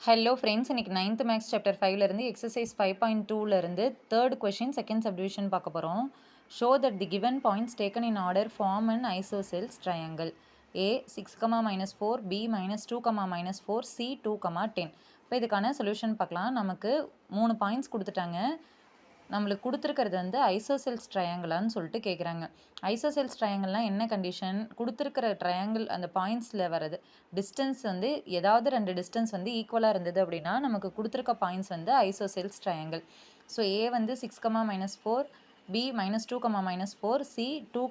Hello friends, இன்னைக்கு 9th maths chapter 5ல இருந்து exercise 5.2ல இருந்து தேர்ட் கொஷின் செகண்ட் சப்டிவிஷன் பார்க்க போகிறோம். Show that the given points taken in order form and isosceles triangle. A 6, -4, B -2, -4, C 2, 10. இப்போ இதுக்கான solution பார்க்கலாம். நமக்கு 3 பாயிண்ட்ஸ் கொடுத்துட்டாங்க. நம்மளுக்கு கொடுத்துருக்கிறது வந்து ஐசோசெல்ஸ் ட்ரையாங்கிளான்னு சொல்லிட்டு கேட்குறாங்க. ஐசோசெல்ஸ் ட்ரையாங்கிள்னால் என்ன கண்டிஷன்? கொடுத்துருக்கிற ட்ரையாங்கிள் அந்த பாயிண்ட்ஸில் வர்றது டிஸ்டன்ஸ் வந்து ஏதாவது 2 டிஸ்டன்ஸ் வந்து ஈக்குவலாக இருந்தது அப்படின்னா நமக்கு கொடுத்துருக்க பாயிண்ட்ஸ் வந்து ஐசோசெல்ஸ் ட்ரையாங்கிள். ஸோ ஏ வந்து 6, -4, B -2, -4, C 2,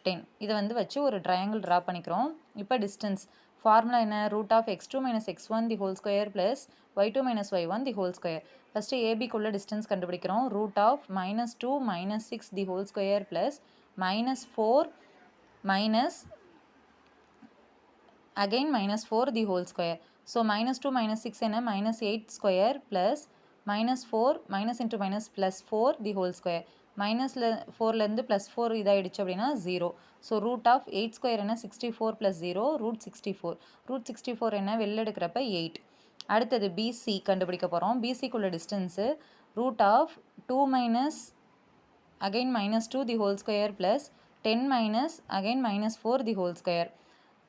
10. இதை வந்து வச்சு ஒரு ட்ரையாங்கிள் ட்ரா பண்ணிக்கிறோம். இப்போ டிஸ்டன்ஸ் ஃபார்முலா என்ன? √(x2 - x1) the whole square plus y2 - y1 the whole square. First ஏபிக்குள்ள டிஸ்டன்ஸ் கண்டுபிடிக்கிறோம். √(-2 - 6) the whole square plus -4 minus again -4 the whole square. So -2 - 6 என்ன? -8 square plus -4 -(-) +4 the whole square. மைனஸில் 4லேருந்து +4 இதாகிடுச்சு அப்படின்னா 0. So √(8² என்ன? 64 + 0 √64. √64 என்ன? வெளில எடுக்கிறப்ப 8. அடுத்தது பிசி கண்டுபிடிக்க போகிறோம். பிசிக்குள்ள distance √2 again -2 the whole square plus 10 again -4 the whole square.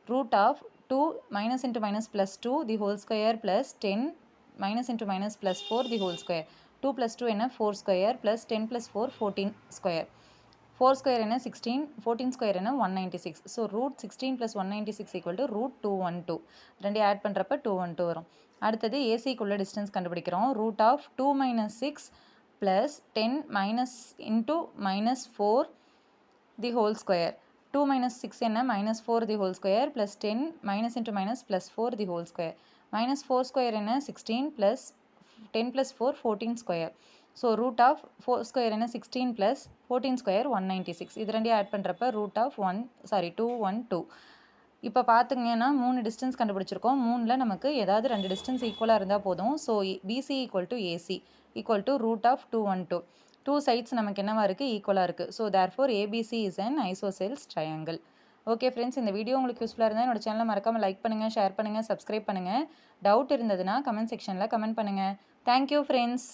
√2 -(-) +2 the whole square plus 10 -(-) +4 the whole square. 2 + 2 என்ன? 4 ஸ்கொயர் ப்ளஸ் 10 + 4 14 ஸ்கொயர். 4 ஸ்கொயர் என்ன? 16. 14 ஸ்கொயர் என்ன? 196. ஸோ √16 + 196 = √212. ரெண்டு ஆட் பண்ணுறப்ப 212 வரும். அடுத்தது ஏசிக்குள்ள டிஸ்டன்ஸ் கண்டுபிடிக்கிறோம். √2 - 6 ப்ளஸ் 10 -(-) தி ஹோல் ஸ்கொயர். 2 - 6 என்ன? -4 the whole square plus 10 -(-) +4 the whole square. -4 square என்ன? 16 ப்ளஸ் 10 + 4 14 ஸ்கொயர். ஸோ √4 ஸ்கொயர் என்ன? 16 ப்ளஸ் 14 ஸ்கொயர் 196. இது ரெண்டையும் ஆட் பண்ணுறப்ப √212. இப்போ பார்த்துங்கன்னா 3 டிஸ்டன்ஸ் கண்டுபிடிச்சிருக்கோம். 3ல் நமக்கு ஏதாவது 2 டிஸ்டன்ஸ் ஈக்குவலாக இருந்தால் போதும். So PC = AC √212. 2 சைட்ஸ் நமக்கு என்னவா இருக்குது? ஈக்குவலாக இருக்குது. So therefore ABC is an isosceles triangle. Okay friends, இந்த வீடியோ உங்களுக்கு யூஸ்ஃபுல்லாக இருந்தால் என்னோட சேனலை மறக்காமல் லைக் பண்ணுங்கள், ஷேர் பண்ணுங்கள், சப்ஸ்கிரைப் பண்ணுங்கள். டவுட் இருந்ததுன்னா கமெண்ட் செக்ஷனில் கமெண்ட் பண்ணுங்கள். Thank you friends.